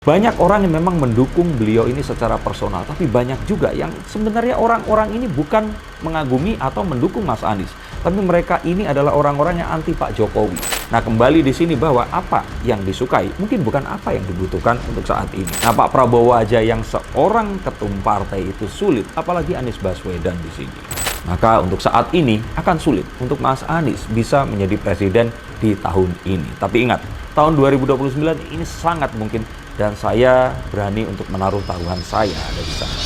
Banyak orang yang memang mendukung beliau ini secara personal, tapi banyak juga yang sebenarnya orang-orang ini bukan mengagumi atau mendukung Mas Anies, tapi mereka ini adalah orang-orang yang anti Pak Jokowi. Nah, kembali di sini bahwa apa yang disukai mungkin bukan apa yang dibutuhkan untuk saat ini. Nah, Pak Prabowo aja yang seorang ketum partai itu sulit, apalagi Anies Baswedan di sini. Maka untuk saat ini akan sulit untuk Mas Anies bisa menjadi presiden di tahun ini. Tapi ingat, tahun 2029 ini sangat mungkin, dan saya berani untuk menaruh taruhan saya ada di sana.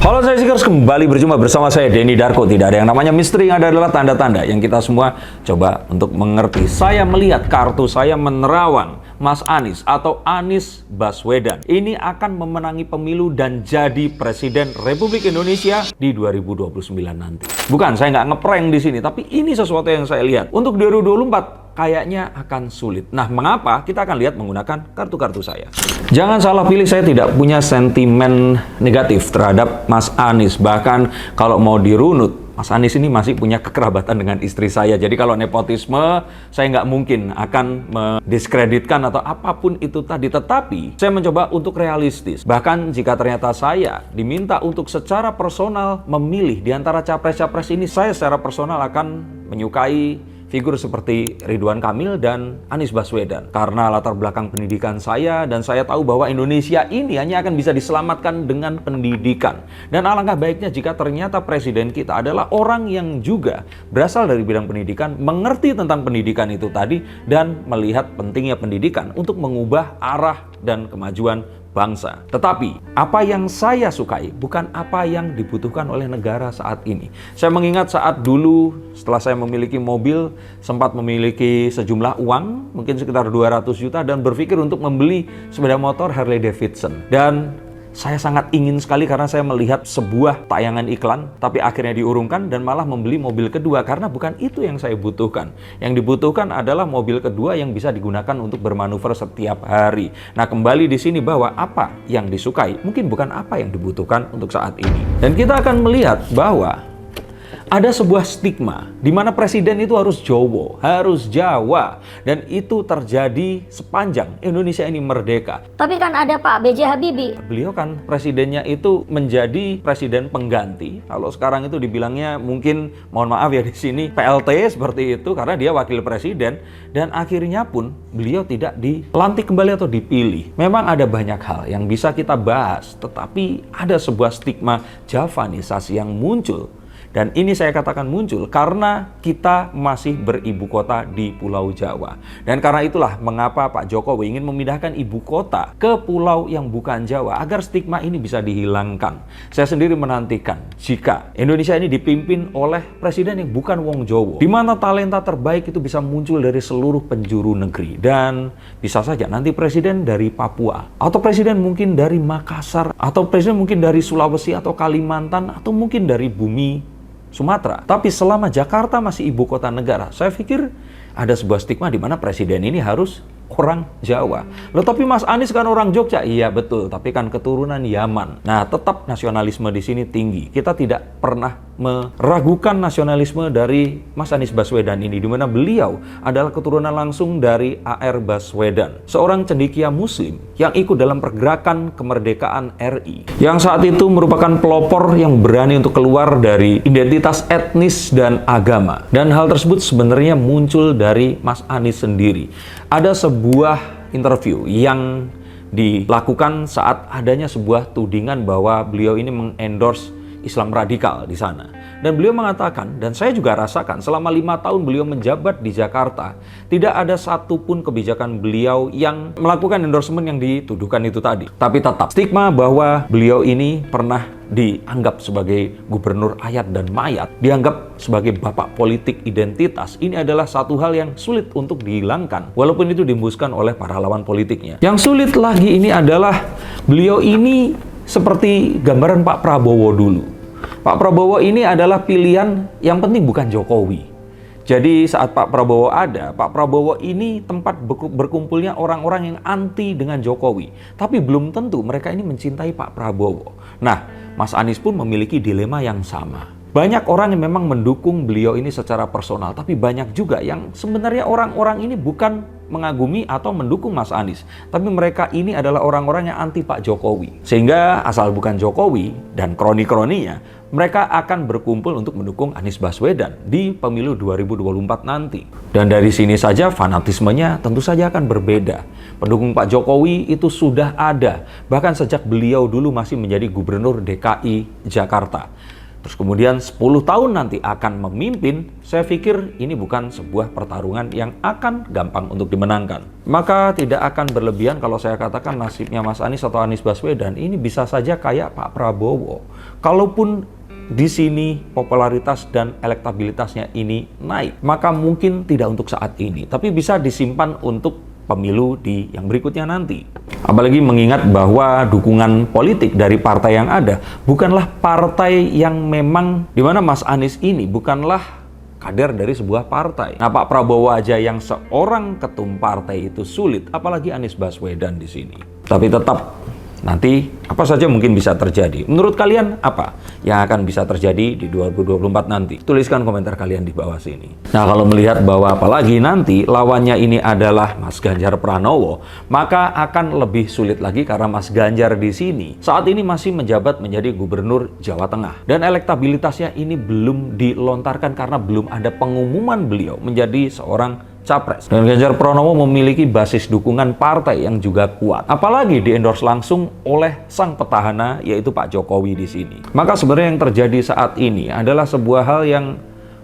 Halo, saya Sikers, kembali berjumpa bersama saya Denny Darko. Tidak ada yang namanya misteri, yang ada adalah tanda-tanda yang kita semua coba untuk mengerti. Saya melihat kartu saya menerawang Mas Anies atau Anies Baswedan ini akan memenangi pemilu dan jadi Presiden Republik Indonesia di 2029 nanti. Bukan, saya nggak ngeprank di sini, tapi ini sesuatu yang saya lihat. Untuk 2024 kayaknya akan sulit. Nah, mengapa? Kita akan lihat menggunakan kartu-kartu saya. Jangan salah pilih, saya tidak punya sentimen negatif terhadap Mas Anies. Bahkan kalau mau dirunut, Mas Anies ini masih punya kekerabatan dengan istri saya. Jadi kalau nepotisme, saya nggak mungkin akan mendiskreditkan atau apapun itu tadi. Tetapi saya mencoba untuk realistis. Bahkan jika ternyata saya diminta untuk secara personal memilih di antara capres-capres ini, saya secara personal akan menyukai figur seperti Ridwan Kamil dan Anies Baswedan. Karena latar belakang pendidikan saya, dan saya tahu bahwa Indonesia ini hanya akan bisa diselamatkan dengan pendidikan. Dan alangkah baiknya jika ternyata presiden kita adalah orang yang juga berasal dari bidang pendidikan, mengerti tentang pendidikan itu tadi, dan melihat pentingnya pendidikan untuk mengubah arah dan kemajuan bangsa. Tetapi apa yang saya sukai bukan apa yang dibutuhkan oleh negara saat ini. Saya mengingat saat dulu setelah saya memiliki mobil, sempat memiliki sejumlah uang, mungkin sekitar 200 juta, dan berpikir untuk membeli sepeda motor Harley Davidson. Dan saya sangat ingin sekali karena saya melihat sebuah tayangan iklan, tapi akhirnya diurungkan dan malah membeli mobil kedua karena bukan itu yang saya butuhkan. Yang dibutuhkan adalah mobil kedua yang bisa digunakan untuk bermanuver setiap hari. Nah, kembali di sini bahwa apa yang disukai mungkin bukan apa yang dibutuhkan untuk saat ini. Dan kita akan melihat bahwa ada sebuah stigma di mana presiden itu harus Jowo, harus Jawa, dan itu terjadi sepanjang Indonesia ini merdeka. Tapi kan ada Pak B.J. Habibie. Beliau kan presidennya itu menjadi presiden pengganti. Kalau sekarang itu dibilangnya mungkin, mohon maaf ya di sini, PLT seperti itu karena dia wakil presiden, dan akhirnya pun beliau tidak dilantik kembali atau dipilih. Memang ada banyak hal yang bisa kita bahas, tetapi ada sebuah stigma Javanisasi yang muncul. Dan ini saya katakan muncul karena kita masih beribu kota di Pulau Jawa. Dan karena itulah mengapa Pak Jokowi ingin memindahkan ibu kota ke pulau yang bukan Jawa, agar stigma ini bisa dihilangkan. Saya sendiri menantikan jika Indonesia ini dipimpin oleh presiden yang bukan wong Jowo, di mana talenta terbaik itu bisa muncul dari seluruh penjuru negeri. Dan bisa saja nanti presiden dari Papua, atau presiden mungkin dari Makassar, atau presiden mungkin dari Sulawesi atau Kalimantan, atau mungkin dari bumi Sumatera. Tapi selama Jakarta masih ibu kota negara, saya pikir ada sebuah stigma di mana presiden ini harus orang Jawa. Loh, tapi Mas Anies kan orang Jogja. Iya betul, tapi kan keturunan Yaman. Nah, tetap nasionalisme di sini tinggi. Kita tidak pernah meragukan nasionalisme dari Mas Anies Baswedan ini, di mana beliau adalah keturunan langsung dari A.R. Baswedan, seorang cendekia muslim yang ikut dalam pergerakan kemerdekaan RI, yang saat itu merupakan pelopor yang berani untuk keluar dari identitas etnis dan agama. Dan hal tersebut sebenarnya muncul dari Mas Anies sendiri. Ada sebuah interview yang dilakukan saat adanya sebuah tudingan bahwa beliau ini mengendorse Islam radikal di sana. Dan beliau mengatakan, dan saya juga rasakan selama 5 tahun beliau menjabat di Jakarta, tidak ada satupun kebijakan beliau yang melakukan endorsement yang dituduhkan itu tadi. Tapi tetap stigma bahwa beliau ini pernah dianggap sebagai gubernur ayat dan mayat, dianggap sebagai bapak politik identitas, ini adalah satu hal yang sulit untuk dihilangkan, walaupun itu dihembuskan oleh para lawan politiknya. Yang sulit lagi ini adalah beliau ini seperti gambaran Pak Prabowo dulu. Pak Prabowo ini adalah pilihan yang penting bukan Jokowi. Jadi saat Pak Prabowo ada, Pak Prabowo ini tempat berkumpulnya orang-orang yang anti dengan Jokowi. Tapi belum tentu mereka ini mencintai Pak Prabowo. Nah, Mas Anies pun memiliki dilema yang sama. Banyak orang yang memang mendukung beliau ini secara personal, tapi banyak juga yang sebenarnya orang-orang ini bukan mengagumi atau mendukung Mas Anies, tapi mereka ini adalah orang-orang yang anti Pak Jokowi. Sehingga asal bukan Jokowi dan kroni-kroninya, mereka akan berkumpul untuk mendukung Anies Baswedan di pemilu 2024 nanti. Dan dari sini saja fanatismenya tentu saja akan berbeda. Pendukung Pak Jokowi itu sudah ada, bahkan sejak beliau dulu masih menjadi gubernur DKI Jakarta. Terus kemudian 10 tahun nanti akan memimpin, saya pikir ini bukan sebuah pertarungan yang akan gampang untuk dimenangkan. Maka tidak akan berlebihan kalau saya katakan nasibnya Mas Anies atau Anies Baswedan ini bisa saja kayak Pak Prabowo. Kalaupun di sini popularitas dan elektabilitasnya ini naik, maka mungkin tidak untuk saat ini, tapi bisa disimpan untuk pemilu di yang berikutnya nanti. Apalagi mengingat bahwa dukungan politik dari partai yang ada bukanlah partai yang memang di mana Mas Anies ini bukanlah kader dari sebuah partai. Nah, Pak Prabowo aja yang seorang ketum partai itu sulit, apalagi Anies Baswedan di sini. Tapi tetap nanti apa saja mungkin bisa terjadi. Menurut kalian apa yang akan bisa terjadi di 2024 nanti? Tuliskan komentar kalian di bawah sini. Nah, kalau melihat bahwa apalagi nanti lawannya ini adalah Mas Ganjar Pranowo, maka akan lebih sulit lagi karena Mas Ganjar di sini saat ini masih menjabat menjadi gubernur Jawa Tengah. Dan elektabilitasnya ini belum dilontarkan karena belum ada pengumuman beliau menjadi seorang capres. Dan Ganjar Pranowo memiliki basis dukungan partai yang juga kuat. Apalagi di-endorse langsung oleh sang petahana yaitu Pak Jokowi di sini. Maka sebenarnya yang terjadi saat ini adalah sebuah hal yang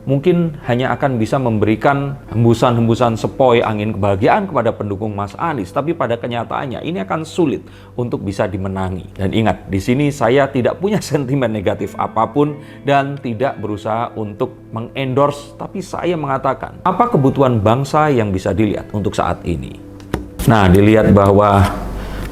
mungkin hanya akan bisa memberikan hembusan-hembusan sepoi angin kebahagiaan kepada pendukung Mas Anies, tapi pada kenyataannya ini akan sulit untuk bisa dimenangi. Dan ingat, di sini saya tidak punya sentimen negatif apapun dan tidak berusaha untuk mengendorse, tapi saya mengatakan apa kebutuhan bangsa yang bisa dilihat untuk saat ini. Nah, dilihat bahwa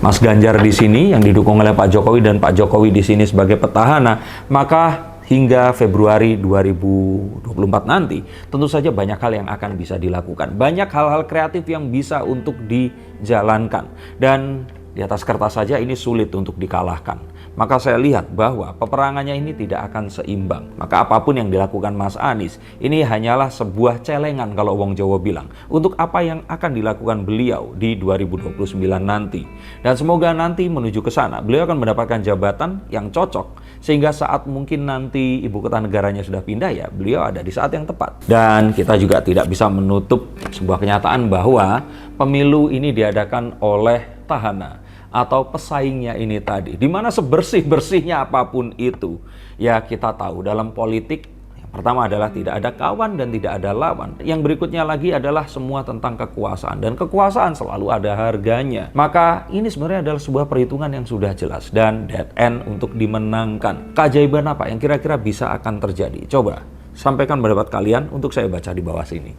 Mas Ganjar di sini yang didukung oleh Pak Jokowi dan Pak Jokowi di sini sebagai petahana, maka hingga Februari 2024 nanti, tentu saja banyak hal yang akan bisa dilakukan. Banyak hal-hal kreatif yang bisa untuk dijalankan. Dan di atas kertas saja ini sulit untuk dikalahkan. Maka saya lihat bahwa peperangannya ini tidak akan seimbang. Maka apapun yang dilakukan Mas Anies, ini hanyalah sebuah celengan kalau wong Jawa bilang. Untuk apa yang akan dilakukan beliau di 2029 nanti. Dan semoga nanti menuju ke sana, beliau akan mendapatkan jabatan yang cocok. Sehingga saat mungkin nanti ibu kota negaranya sudah pindah, ya beliau ada di saat yang tepat. Dan kita juga tidak bisa menutup sebuah kenyataan bahwa pemilu ini diadakan oleh petahana atau pesaingnya ini tadi. Dimana sebersih-bersihnya apapun itu, ya kita tahu dalam politik pertama adalah tidak ada kawan dan tidak ada lawan. Yang berikutnya lagi adalah semua tentang kekuasaan. Dan kekuasaan selalu ada harganya. Maka ini sebenarnya adalah sebuah perhitungan yang sudah jelas. Dan dead end untuk dimenangkan. Keajaiban apa yang kira-kira bisa akan terjadi? Coba sampaikan pendapat kalian untuk saya baca di bawah sini.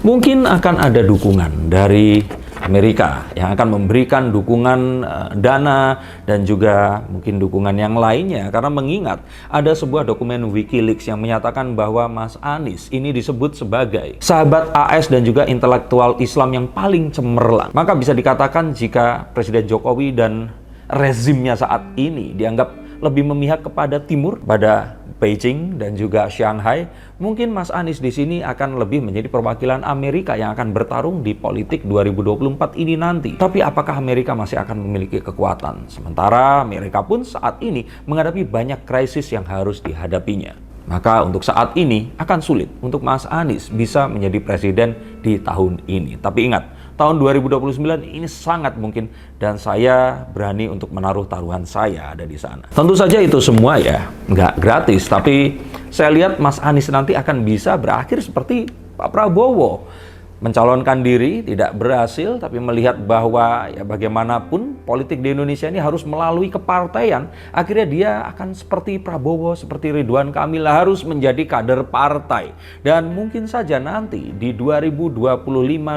Mungkin akan ada dukungan dari Amerika yang akan memberikan dukungan dana dan juga mungkin dukungan yang lainnya, karena mengingat ada sebuah dokumen WikiLeaks yang menyatakan bahwa Mas Anies ini disebut sebagai sahabat AS dan juga intelektual Islam yang paling cemerlang. Maka bisa dikatakan jika Presiden Jokowi dan rezimnya saat ini dianggap lebih memihak kepada timur, pada Beijing dan juga Shanghai, mungkin Mas Anies di sini akan lebih menjadi perwakilan Amerika yang akan bertarung di politik 2024 ini nanti. Tapi apakah Amerika masih akan memiliki kekuatan? Sementara Amerika pun saat ini menghadapi banyak krisis yang harus dihadapinya. Maka untuk saat ini akan sulit untuk Mas Anies bisa menjadi presiden di tahun ini. Tapi ingat, tahun 2029 ini sangat mungkin dan saya berani untuk menaruh taruhan saya ada di sana. Tentu saja itu semua ya nggak gratis, tapi saya lihat Mas Anies nanti akan bisa berakhir seperti Pak Prabowo. Mencalonkan diri tidak berhasil, tapi melihat bahwa ya bagaimanapun politik di Indonesia ini harus melalui kepartaian, akhirnya dia akan seperti Prabowo, seperti Ridwan Kamil harus menjadi kader partai. Dan mungkin saja nanti di 2025, 26,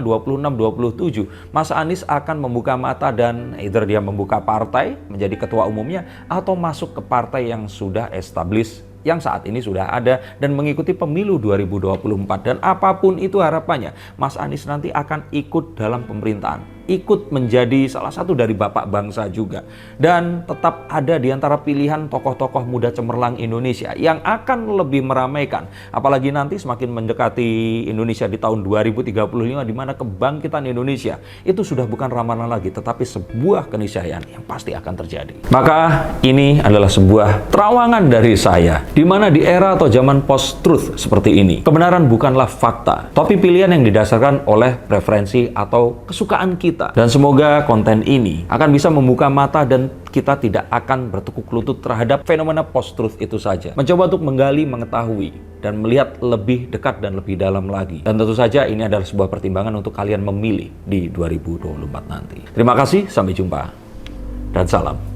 27 Mas Anies akan membuka mata dan either dia membuka partai menjadi ketua umumnya atau masuk ke partai yang sudah established, yang saat ini sudah ada dan mengikuti pemilu 2024. Dan apapun itu harapannya, Mas Anies nanti akan ikut dalam pemerintahan. ikut menjadi salah satu dari bapak bangsa juga. Dan tetap ada di antara pilihan tokoh-tokoh muda cemerlang Indonesia yang akan lebih meramaikan. Apalagi nanti semakin mendekati Indonesia di tahun 2035, di mana kebangkitan Indonesia itu sudah bukan ramalan lagi, tetapi sebuah keniscayaan yang pasti akan terjadi. Maka ini adalah sebuah terawangan dari saya, di mana di era atau zaman post-truth seperti ini, kebenaran bukanlah fakta, tapi pilihan yang didasarkan oleh preferensi atau kesukaan kita. Dan semoga konten ini akan bisa membuka mata dan kita tidak akan bertekuk lutut terhadap fenomena post-truth itu saja. Mencoba untuk menggali, mengetahui, dan melihat lebih dekat dan lebih dalam lagi. Dan tentu saja ini adalah sebuah pertimbangan untuk kalian memilih di 2024 nanti. Terima kasih, sampai jumpa, dan salam.